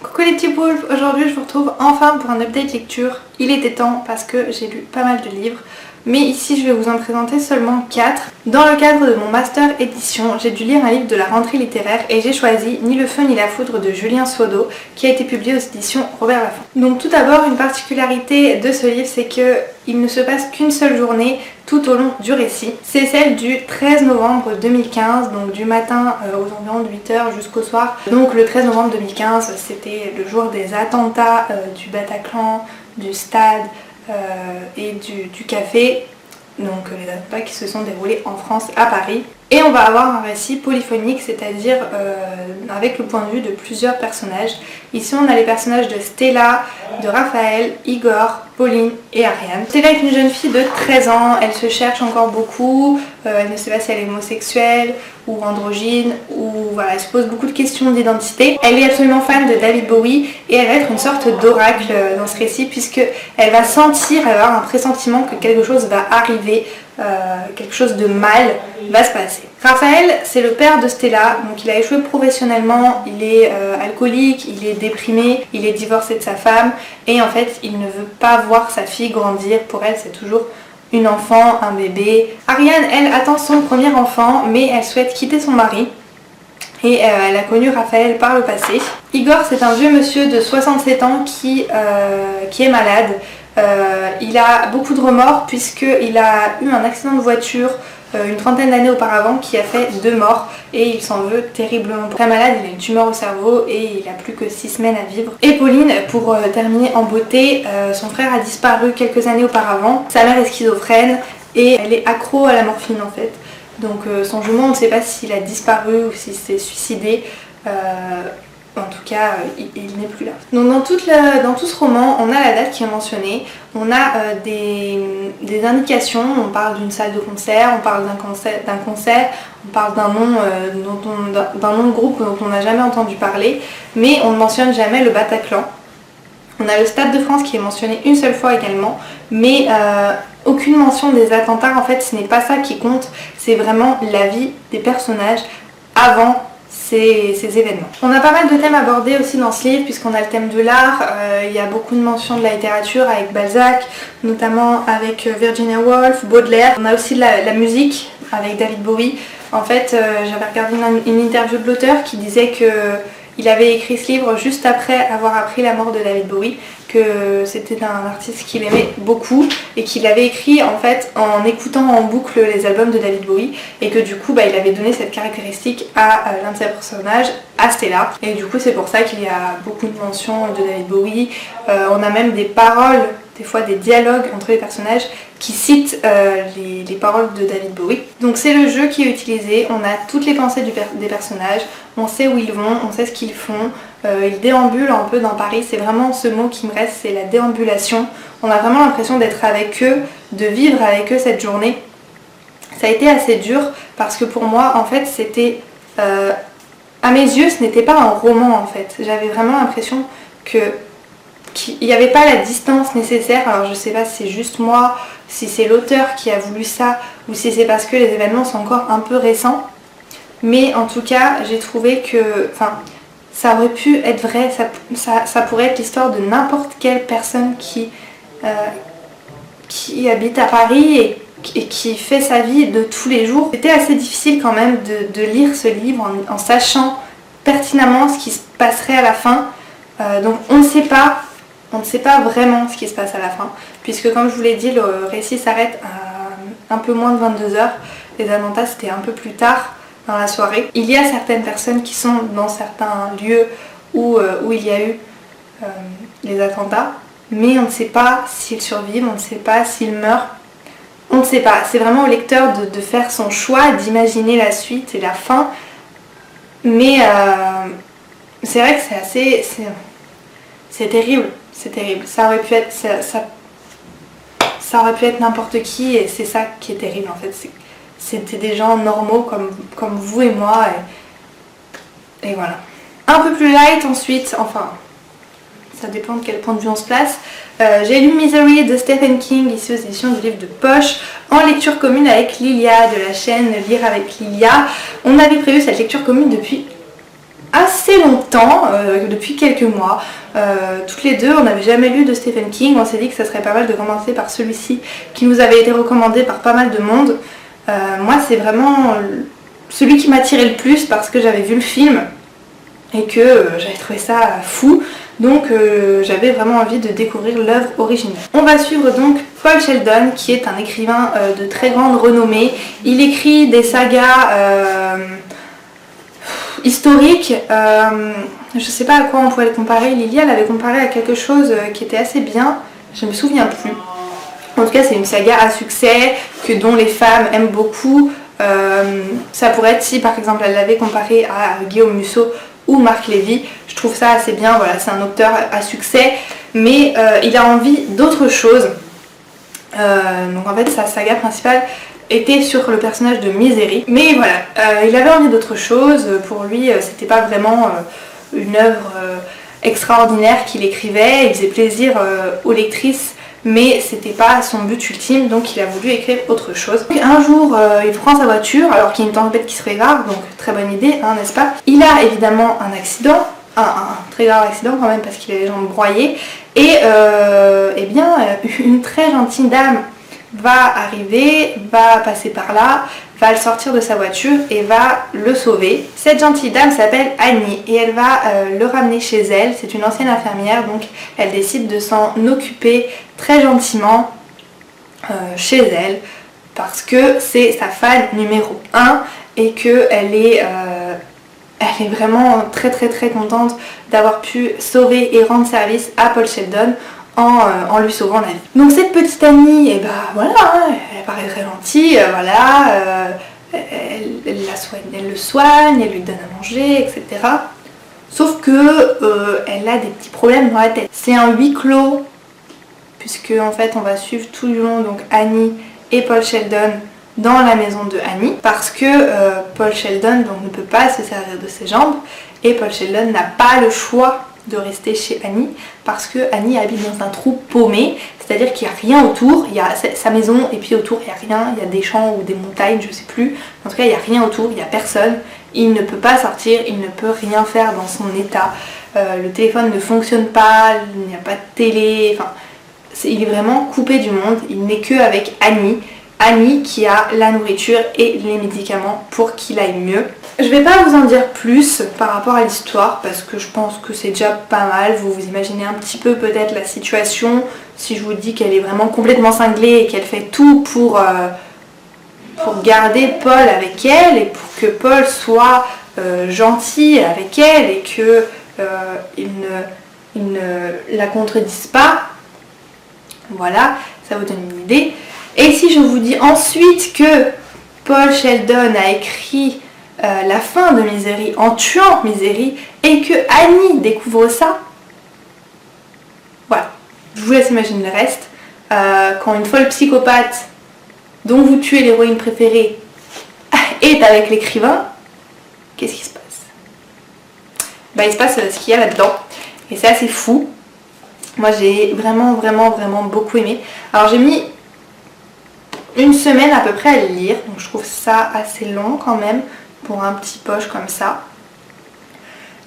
Coucou les petits poulpes, aujourd'hui je vous retrouve enfin pour un update lecture. Il était temps parce que j'ai lu pas mal de livres, mais ici je vais vous en présenter seulement 4. Dans le cadre de mon master édition, j'ai dû lire un livre de la rentrée littéraire et j'ai choisi Ni le feu ni la foudre de Julien Swaudeau qui a été publié aux éditions Robert Laffont. Donc tout d'abord, une particularité de ce livre, c'est qu'il ne se passe qu'une seule journée tout au long du récit. C'est celle du 13 novembre 2015, donc du matin aux environs de 8h jusqu'au soir. Donc le 13 novembre 2015, c'était le jour des attentats du Bataclan, du stade et du café. Donc les attentats qui se sont déroulés en France, à Paris. Et on va avoir un récit polyphonique, c'est-à-dire avec le point de vue de plusieurs personnages. Ici on a les personnages de Stella, de Raphaël, Igor, Pauline et Ariane. Stella est une jeune fille de 13 ans, elle se cherche encore beaucoup, elle ne sait pas si elle est homosexuelle ou androgyne, ou voilà, elle se pose beaucoup de questions d'identité. Elle est absolument fan de David Bowie et elle va être une sorte d'oracle dans ce récit puisque elle va sentir, elle va avoir un pressentiment que quelque chose va arriver, quelque chose de mal va se passer. Raphaël, c'est le père de Stella, donc il a échoué professionnellement, il est alcoolique, il est déprimé, il est divorcé de sa femme et en fait il ne veut pas voir sa fille grandir. Pour elle c'est toujours une enfant, un bébé. Ariane, elle, attend son premier enfant mais elle souhaite quitter son mari et elle a connu Raphaël par le passé. Igor, c'est un vieux monsieur de 67 ans qui est malade. Il a beaucoup de remords puisqu'il a eu un accident de voiture une trentaine d'années auparavant qui a fait 2 morts et il s'en veut terriblement. Très malade, il a une tumeur au cerveau et il a plus que 6 semaines à vivre. Et Pauline, pour terminer en beauté, son frère a disparu quelques années auparavant. Sa mère est schizophrène et elle est accro à la morphine en fait. Donc son jumeau, on ne sait pas s'il a disparu ou s'il s'est suicidé. En tout cas, il n'est plus là. Donc dans tout ce roman, on a la date qui est mentionnée, on a des indications, on parle d'une salle de concert, on parle d'un concert, on parle d'un nom de groupe dont on n'a jamais entendu parler, mais on ne mentionne jamais le Bataclan. On a le Stade de France qui est mentionné une seule fois également, mais aucune mention des attentats. En fait, ce n'est pas ça qui compte, c'est vraiment la vie des personnages avant ces événements. On a pas mal de thèmes abordés aussi dans ce livre puisqu'on a le thème de l'art, il y a beaucoup de mentions de la littérature avec Balzac, notamment avec Virginia Woolf, Baudelaire. On a aussi de la musique avec David Bowie. En fait, j'avais regardé une interview de l'auteur qui disait qu'il avait écrit ce livre juste après avoir appris la mort de David Bowie, que c'était un artiste qu'il aimait beaucoup et qu'il avait écrit en fait en écoutant en boucle les albums de David Bowie et que du coup il avait donné cette caractéristique à l'un de ses personnages, à Stella, et du coup c'est pour ça qu'il y a beaucoup de mentions de David Bowie. On a même des paroles, des fois des dialogues entre les personnages qui citent les paroles de David Bowie. Donc c'est le jeu qui est utilisé, on a toutes les pensées des personnages, on sait où ils vont, on sait ce qu'ils font, ils déambulent un peu dans Paris, c'est vraiment ce mot qui me reste, c'est la déambulation. On a vraiment l'impression d'être avec eux, de vivre avec eux cette journée. Ça a été assez dur parce que pour moi en fait c'était, à mes yeux ce n'était pas un roman en fait, j'avais vraiment l'impression qu'il n'y avait pas la distance nécessaire. Alors je sais pas si c'est juste moi, si c'est l'auteur qui a voulu ça ou si c'est parce que les événements sont encore un peu récents, mais en tout cas j'ai trouvé que ça aurait pu être vrai, ça pourrait être l'histoire de n'importe quelle personne qui habite à Paris et qui fait sa vie de tous les jours. C'était assez difficile quand même de lire ce livre en sachant pertinemment ce qui se passerait à la fin. Donc on ne sait pas vraiment ce qui se passe à la fin, puisque comme je vous l'ai dit, le récit s'arrête à un peu moins de 22h. Les attentats c'était un peu plus tard dans la soirée. Il y a certaines personnes qui sont dans certains lieux où il y a eu les attentats, mais on ne sait pas s'ils survivent, on ne sait pas s'ils meurent, on ne sait pas. C'est vraiment au lecteur de faire son choix, d'imaginer la suite et la fin, mais c'est vrai que c'est terrible, c'est terrible. Ça aurait pu être ça aurait pu être n'importe qui et c'est ça qui est terrible en fait. C'était des gens normaux comme vous et moi et voilà. Un peu plus light ensuite, enfin ça dépend de quel point de vue on se place. J'ai lu Misery de Stephen King, ici aux éditions du livre de poche, en lecture commune avec Lilia de la chaîne Lire avec Lilia. On avait prévu cette lecture commune depuis assez longtemps, depuis quelques mois. Toutes les deux, on n'avait jamais lu de Stephen King. On s'est dit que ça serait pas mal de commencer par celui-ci qui nous avait été recommandé par pas mal de monde. Moi, c'est vraiment celui qui m'a tiré le plus parce que j'avais vu le film et que j'avais trouvé ça fou. Donc j'avais vraiment envie de découvrir l'œuvre originale. On va suivre donc Paul Sheldon, qui est un écrivain de très grande renommée. Il écrit des sagas historique, je sais pas à quoi on pourrait le comparer. Lilia l'avait comparé à quelque chose qui était assez bien, je me souviens plus. En tout cas, c'est une saga à succès dont les femmes aiment beaucoup. Ça pourrait être, si par exemple elle l'avait comparé à Guillaume Musso ou Marc Lévy, je trouve ça assez bien. Voilà, c'est un auteur à succès, mais il a envie d'autre chose. Donc en fait, sa saga principale était sur le personnage de Misery, mais voilà, il avait envie d'autre chose. Pour lui, c'était pas vraiment une œuvre extraordinaire qu'il écrivait. Il faisait plaisir aux lectrices, mais c'était pas son but ultime, donc il a voulu écrire autre chose. Donc, un jour, il prend sa voiture alors qu'il y a une tempête qui se prépare, donc très bonne idée, hein, n'est-ce pas? Il a évidemment un accident, un très grave accident quand même, parce qu'il a les jambes broyées, et eh bien une très gentille dame va arriver, va passer par là, va le sortir de sa voiture et va le sauver. Cette gentille dame s'appelle Annie et elle va le ramener chez elle. C'est une ancienne infirmière, donc elle décide de s'en occuper très gentiment chez elle parce que c'est sa fan numéro 1 et qu'elle est vraiment très contente d'avoir pu sauver et rendre service à Paul Sheldon en lui sauvant la vie. Donc cette petite Annie, et voilà, hein, elle paraît très gentille, voilà, elle le soigne, elle lui donne à manger, etc. Sauf que elle a des petits problèmes dans la tête. C'est un huis clos, puisque en fait on va suivre tout du long donc Annie et Paul Sheldon dans la maison de Annie, parce que Paul Sheldon donc, ne peut pas se servir de ses jambes, et Paul Sheldon n'a pas le choix de rester chez Annie parce que Annie habite dans un trou paumé, c'est-à-dire qu'il n'y a rien autour. Il y a sa maison et puis autour il n'y a rien, il y a des champs ou des montagnes, je sais plus, en tout cas il n'y a rien autour, il n'y a personne, il ne peut pas sortir, il ne peut rien faire dans son état, le téléphone ne fonctionne pas, il n'y a pas de télé, enfin il est vraiment coupé du monde, il n'est que avec Annie qui a la nourriture et les médicaments pour qu'il aille mieux. Je vais pas vous en dire plus par rapport à l'histoire parce que je pense que c'est déjà pas mal. Vous vous imaginez un petit peu peut-être la situation si je vous dis qu'elle est vraiment complètement cinglée et qu'elle fait tout pour garder Paul avec elle et pour que Paul soit gentil avec elle et que il ne la contredise pas. Voilà, ça vous donne une idée. Et si je vous dis ensuite que Paul Sheldon a écrit la fin de Misery en tuant Misery et que Annie découvre ça, voilà, je vous laisse imaginer le reste. Quand une folle psychopathe dont vous tuez l'héroïne préférée est avec l'écrivain, qu'est-ce qui se passe? Il se passe ce qu'il y a là-dedans et c'est assez fou. Moi j'ai vraiment beaucoup aimé. Alors j'ai mis une semaine à peu près à le lire, donc je trouve ça assez long quand même pour un petit poche comme ça.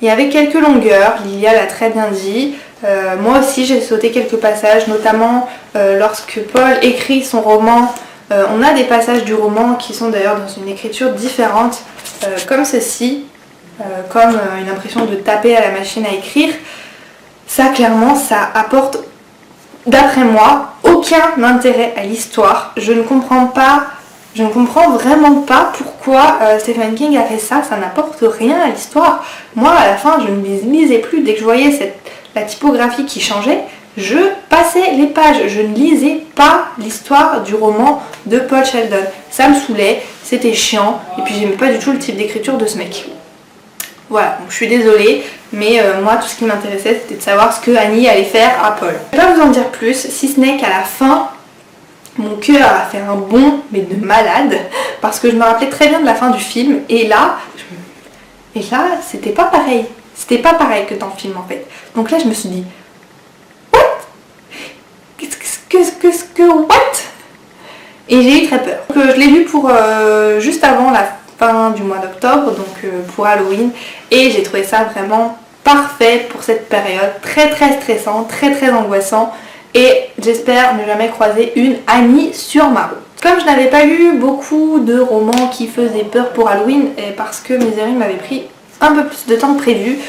Il y avait quelques longueurs, Lilia l'a très bien dit. Moi aussi j'ai sauté quelques passages, notamment lorsque Paul écrit son roman. On a des passages du roman qui sont d'ailleurs dans une écriture différente, comme ceci, comme une impression de taper à la machine à écrire. Ça clairement ça apporte, d'après moi, aucun intérêt à l'histoire. Je ne comprends vraiment pas pourquoi Stephen King a fait ça, ça n'apporte rien à l'histoire. Moi à la fin je ne lisais plus, dès que je voyais la typographie qui changeait, je passais les pages, je ne lisais pas l'histoire du roman de Paul Sheldon. Ça me saoulait, c'était chiant, et puis j'aimais pas du tout le type d'écriture de ce mec. Voilà, donc je suis désolée, mais moi tout ce qui m'intéressait c'était de savoir ce que Annie allait faire à Paul. Je vais pas vous en dire plus, si ce n'est qu'à la fin, mon cœur a fait un bond, mais de malade, parce que je me rappelais très bien de la fin du film, et là c'était pas pareil. C'était pas pareil que dans le film en fait. Donc là je me suis dit, what? What? Et j'ai eu très peur. Donc, je l'ai lu pour juste avant fin du mois d'octobre, donc pour Halloween, et j'ai trouvé ça vraiment parfait pour cette période, très stressant, très angoissant, et j'espère ne jamais croiser une amie sur ma route. Comme je n'avais pas lu beaucoup de romans qui faisaient peur pour Halloween, et parce que Misery m'avait pris un peu plus de temps que prévu,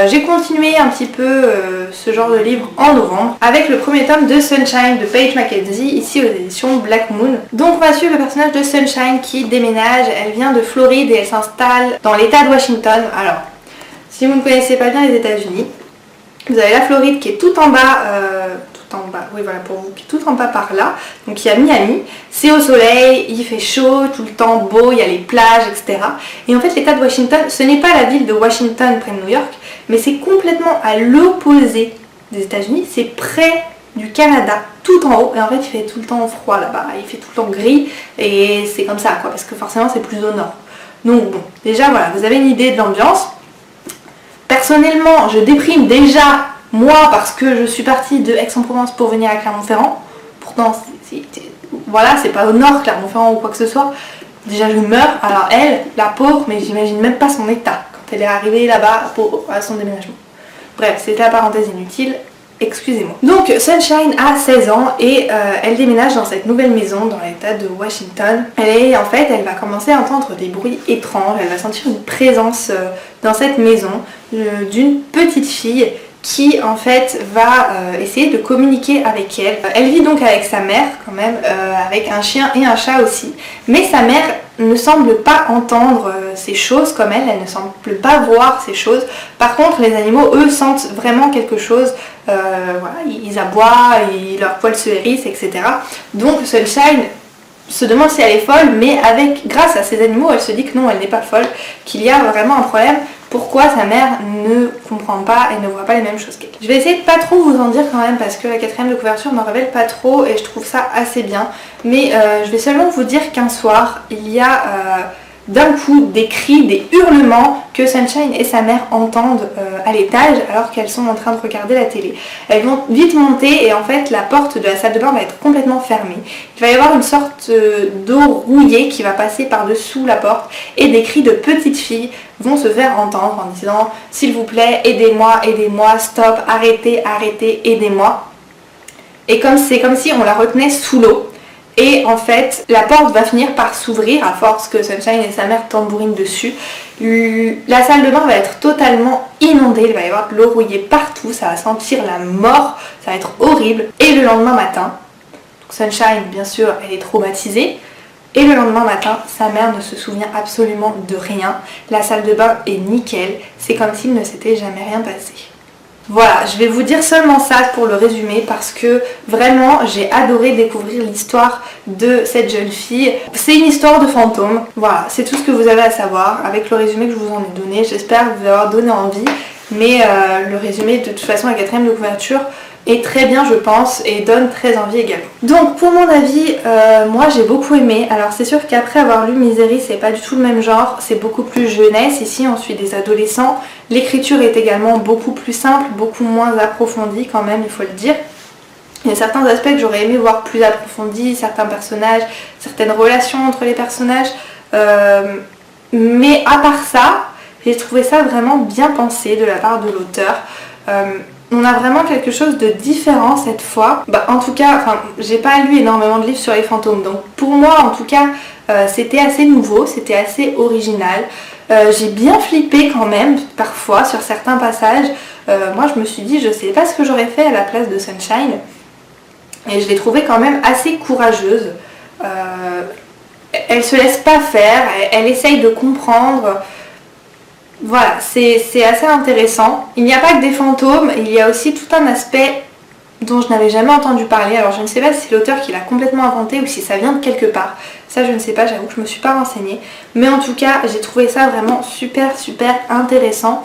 j'ai continué un petit peu ce genre de livre en novembre avec le premier tome de Sunshine de Paige Mackenzie, ici aux éditions Black Moon. Donc on va suivre le personnage de Sunshine qui déménage, elle vient de Floride et elle s'installe dans l'état de Washington. Alors, si vous ne connaissez pas bien les États-Unis, vous avez la Floride qui est tout en bas, oui voilà pour vous, qui est tout en bas par là, donc il y a Miami, c'est au soleil, il fait chaud, tout le temps beau, il y a les plages, etc. Et en fait l'état de Washington, ce n'est pas la ville de Washington près de New York, mais c'est complètement à l'opposé des États-Unis, c'est près du Canada, tout en haut, et en fait il fait tout le temps froid là-bas, il fait tout le temps gris, et c'est comme ça quoi, parce que forcément c'est plus au nord. Donc bon, déjà voilà, vous avez une idée de l'ambiance. Personnellement, je déprime déjà, moi, parce que je suis partie de Aix-en-Provence pour venir à Clermont-Ferrand. Pourtant, voilà, c'est pas au nord, Clermont-Ferrand ou quoi que ce soit. Déjà, je meurs. Alors elle, la pauvre, mais j'imagine même pas son état quand elle est arrivée là-bas à son déménagement. Bref, c'était la parenthèse inutile. Excusez-moi. Donc Sunshine a 16 ans et elle déménage dans cette nouvelle maison dans l'état de Washington. Elle va commencer à entendre des bruits étranges, elle va sentir une présence dans cette maison d'une petite fille qui en fait va essayer de communiquer avec elle. Elle vit donc avec sa mère quand même, avec un chien et un chat aussi, mais sa mère ne semble pas entendre ces choses comme elle ne semble pas voir ces choses. Par contre les animaux eux sentent vraiment quelque chose, voilà, ils aboient, leurs poils se hérissent, etc. Donc Sunshine se demande si elle est folle, mais grâce à ces animaux elle se dit que non, elle n'est pas folle, qu'il y a vraiment un problème. Pourquoi sa mère ne comprend pas et ne voit pas les mêmes choses qu'elle. Je vais essayer de pas trop vous en dire quand même parce que la 4ème de couverture ne me révèle pas trop et je trouve ça assez bien. Mais je vais seulement vous dire qu'un soir, il y a d'un coup des cris, des hurlements que Sunshine et sa mère entendent à l'étage alors qu'elles sont en train de regarder la télé. Elles vont vite monter et en fait la porte de la salle de bain va être complètement fermée. Il va y avoir une sorte d'eau rouillée qui va passer par-dessous la porte et des cris de petites filles vont se faire entendre en disant « S'il vous plaît, aidez-moi, aidez-moi, stop, arrêtez, arrêtez, aidez-moi ». Et c'est comme si on la retenait sous l'eau. Et en fait, la porte va finir par s'ouvrir à force que Sunshine et sa mère tambourinent dessus. La salle de bain va être totalement inondée, il va y avoir de l'eau rouillée partout, ça va sentir la mort, ça va être horrible. Et le lendemain matin, Sunshine, bien sûr, elle est traumatisée. Et le lendemain matin, sa mère ne se souvient absolument de rien. La salle de bain est nickel, c'est comme s'il ne s'était jamais rien passé. Voilà, je vais vous dire seulement ça pour le résumer parce que vraiment j'ai adoré découvrir l'histoire de cette jeune fille. C'est une histoire de fantôme, voilà, c'est tout ce que vous avez à savoir avec le résumé que je vous en ai donné. J'espère vous avoir donné envie, mais le résumé de toute façon, la 4ème de couverture est très bien je pense et donne très envie également. Donc pour mon avis, moi j'ai beaucoup aimé. Alors c'est sûr qu'après avoir lu Misery, c'est pas du tout le même genre, c'est beaucoup plus jeunesse. Ici on suit des adolescents, l'écriture est également beaucoup plus simple, beaucoup moins approfondie quand même, il faut le dire. Il y a certains aspects que j'aurais aimé voir plus approfondis, certains personnages, certaines relations entre les personnages, mais à part ça, j'ai trouvé ça vraiment bien pensé de la part de l'auteur. On a vraiment quelque chose de différent cette fois. En tout cas, j'ai pas lu énormément de livres sur les fantômes, donc pour moi en tout cas, c'était assez nouveau, c'était assez original. J'ai bien flippé quand même, parfois, sur certains passages. Moi je me suis dit, je sais pas ce que j'aurais fait à la place de Sunshine. Et je l'ai trouvée quand même assez courageuse. Elle se laisse pas faire, elle essaye de comprendre. Voilà, c'est assez intéressant. Il n'y a pas que des fantômes, il y a aussi tout un aspect dont je n'avais jamais entendu parler. Alors je ne sais pas si c'est l'auteur qui l'a complètement inventé ou si ça vient de quelque part. Ça je ne sais pas, j'avoue que je ne me suis pas renseignée. Mais en tout cas, j'ai trouvé ça vraiment super intéressant.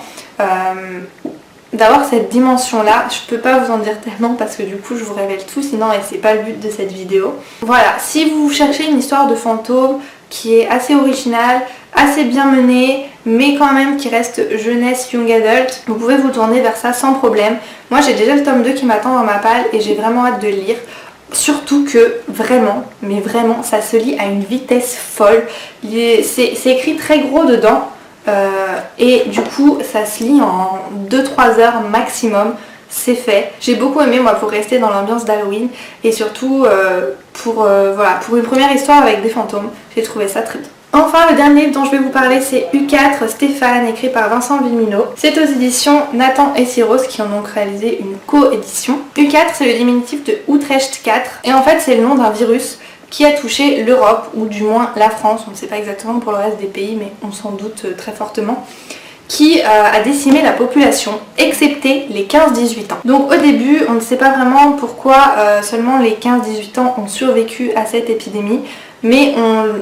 D'avoir cette dimension là, je peux pas vous en dire tellement parce que du coup je vous révèle tout, sinon et c'est pas le but de cette vidéo. Voilà, si vous cherchez une histoire de fantôme qui est assez originale, assez bien menée, mais quand même qui reste jeunesse, young adult, vous pouvez vous tourner vers ça sans problème. Moi j'ai déjà le tome 2 qui m'attend dans ma palle et j'ai vraiment hâte de le lire. Surtout que vraiment, mais vraiment, ça se lit à une vitesse folle. C'est écrit très gros dedans et du coup ça se lit en 2-3 heures maximum. C'est fait. J'ai beaucoup aimé moi pour rester dans l'ambiance d'Halloween et surtout voilà, pour une première histoire avec des fantômes. J'ai trouvé ça très bien. Enfin, le dernier livre dont je vais vous parler, c'est U4 Stéphane, écrit par Vincent Villeminot. C'est aux éditions Nathan et Syros qui en ont réalisé une co-édition. U4, c'est le diminutif de Utrecht 4 et en fait c'est le nom d'un virus qui a touché l'Europe, ou du moins la France, on ne sait pas exactement pour le reste des pays, mais on s'en doute très fortement, qui a décimé la population, excepté les 15-18 ans. Donc au début, on ne sait pas vraiment pourquoi seulement les 15-18 ans ont survécu à cette épidémie, mais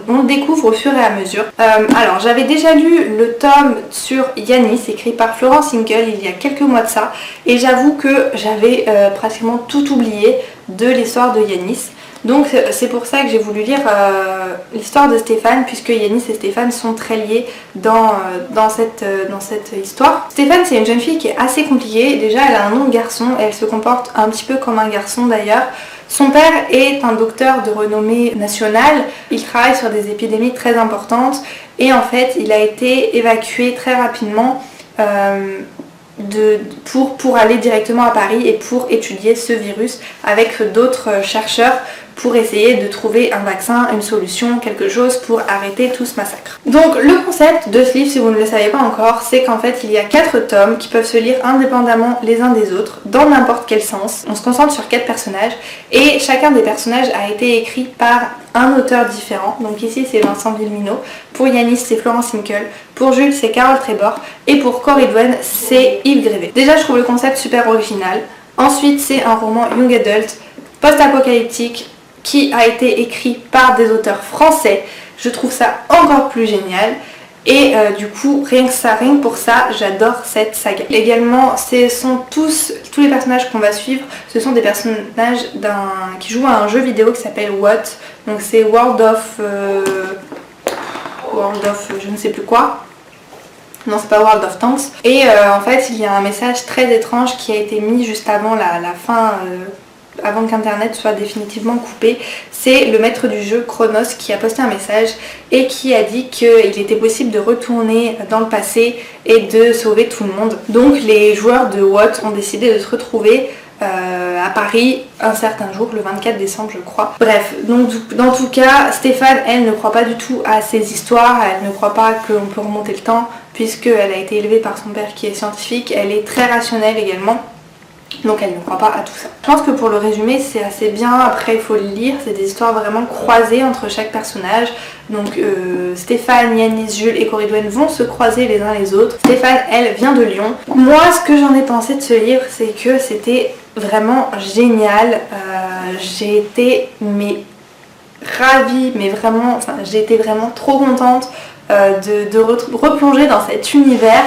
on le découvre au fur et à mesure. Alors j'avais déjà lu le tome sur Yanis, écrit par Florence Hinkel il y a quelques mois de ça, et j'avoue que j'avais pratiquement tout oublié de l'histoire de Yanis. Donc c'est pour ça que j'ai voulu lire l'histoire de Stéphane, puisque Yanis et Stéphane sont très liés dans cette histoire. Stéphane, c'est une jeune fille qui est assez compliquée. Déjà, elle a un nom de garçon, elle se comporte un petit peu comme un garçon d'ailleurs. Son père est un docteur de renommée nationale, il travaille sur des épidémies très importantes et en fait il a été évacué très rapidement pour aller directement à Paris et pour étudier ce virus avec d'autres chercheurs pour essayer de trouver un vaccin, une solution, quelque chose pour arrêter tout ce massacre. Donc le concept de ce livre, si vous ne le savez pas encore, c'est qu'en fait il y a 4 tomes qui peuvent se lire indépendamment les uns des autres, dans n'importe quel sens. On se concentre sur 4 personnages et chacun des personnages a été écrit par un auteur différent. Donc ici c'est Vincent Villeminot, pour Yanis c'est Florence Hinkel, pour Jules c'est Carole Trébor et pour Corridwen c'est Yves Grévé. Déjà je trouve le concept super original. Ensuite c'est un roman young adult, post-apocalyptique, qui a été écrit par des auteurs français. Je trouve ça encore plus génial. Et du coup, rien que pour ça, j'adore cette saga. Également, tous les personnages qu'on va suivre, ce sont des personnages qui jouent à un jeu vidéo qui s'appelle What. Donc c'est World of je ne sais plus quoi. Non, c'est pas World of Tanks. Et en fait, il y a un message très étrange qui a été mis juste avant la fin... avant qu'internet soit définitivement coupé. C'est le maître du jeu Chronos qui a posté un message et qui a dit qu'il était possible de retourner dans le passé et de sauver tout le monde. Donc les joueurs de What ont décidé de se retrouver à Paris un certain jour, le 24 décembre je crois. Bref, donc dans tout cas, Stéphane, elle ne croit pas du tout à ces histoires, elle ne croit pas qu'on peut remonter le temps puisqu'elle a été élevée par son père qui est scientifique, elle est très rationnelle également. Donc elle ne croit pas à tout ça. Je pense que pour le résumer c'est assez bien, après il faut le lire, c'est des histoires vraiment croisées entre chaque personnage. Donc Stéphane, Yanis, Jules et Corridwen vont se croiser les uns les autres. Stéphane, elle, vient de Lyon. Moi ce que j'en ai pensé de ce livre, c'est que c'était vraiment génial. J'ai été ravie, mais vraiment, j'ai été vraiment trop contente de replonger dans cet univers,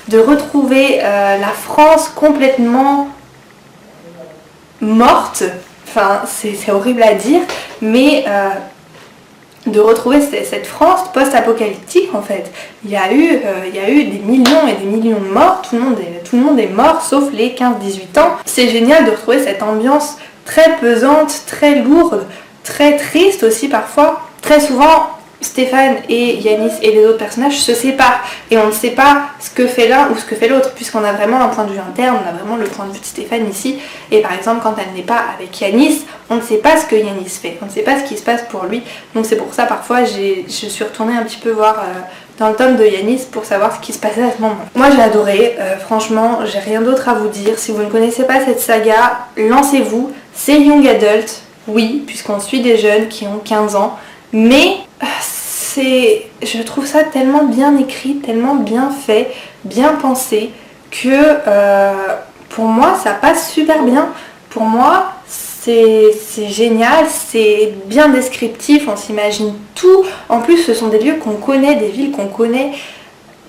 de retrouver la France complètement morte, enfin c'est horrible à dire, mais de retrouver cette France post-apocalyptique en fait. Il y a eu des millions et des millions de morts, tout le monde est mort sauf les 15-18 ans. C'est génial de retrouver cette ambiance très pesante, très lourde, très triste aussi parfois. Très souvent, Stéphane et Yanis et les autres personnages se séparent et on ne sait pas ce que fait l'un ou ce que fait l'autre puisqu'on a vraiment un point de vue interne, on a vraiment le point de vue de Stéphane ici et par exemple quand elle n'est pas avec Yanis, on ne sait pas ce que Yanis fait, on ne sait pas ce qui se passe pour lui, donc c'est pour ça parfois je suis retournée un petit peu voir dans le tome de Yanis pour savoir ce qui se passait à ce moment. Moi j'ai adoré, franchement j'ai rien d'autre à vous dire, si vous ne connaissez pas cette saga, lancez-vous, c'est young adult, oui, puisqu'on suit des jeunes qui ont 15 ans, mais je trouve ça tellement bien écrit, tellement bien fait, bien pensé, que pour moi ça passe super bien. Pour moi c'est génial, c'est bien descriptif, on s'imagine tout. En plus ce sont des lieux qu'on connaît, des villes qu'on connaît.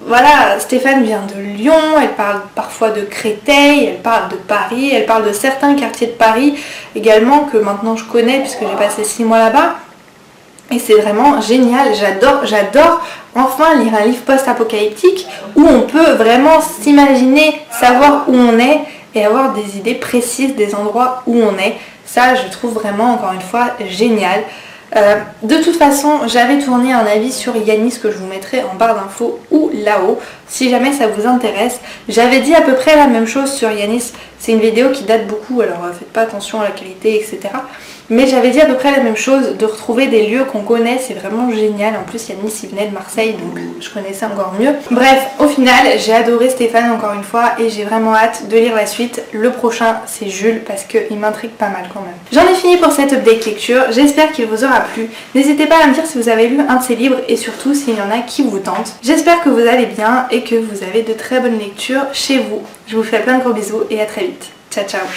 Voilà, Stéphane vient de Lyon, elle parle parfois de Créteil, elle parle de Paris, elle parle de certains quartiers de Paris également que maintenant je connais puisque j'ai passé 6 mois là-bas. Et c'est vraiment génial, j'adore enfin lire un livre post-apocalyptique où on peut vraiment s'imaginer, savoir où on est et avoir des idées précises des endroits où on est. Ça, je trouve vraiment, encore une fois, génial. De toute façon, j'avais tourné un avis sur Yanis que je vous mettrai en barre d'infos ou là-haut si jamais ça vous intéresse. J'avais dit à peu près la même chose sur Yanis. C'est une vidéo qui date beaucoup, alors faites pas attention à la qualité, etc. Mais j'avais dit à peu près la même chose, de retrouver des lieux qu'on connaît, c'est vraiment génial. En plus, Yanis, il venait de Marseille, donc je connaissais encore mieux. Bref, au final, j'ai adoré Stéphane encore une fois et j'ai vraiment hâte de lire la suite. Le prochain, c'est Jules, parce qu'il m'intrigue pas mal quand même. J'en ai fini pour cette update lecture, j'espère qu'il vous aura plu. N'hésitez pas à me dire si vous avez lu un de ces livres et surtout s'il y en a qui vous tentent. J'espère que vous allez bien et que vous avez de très bonnes lectures chez vous. Je vous fais plein de gros bisous et à très vite. Ciao ciao.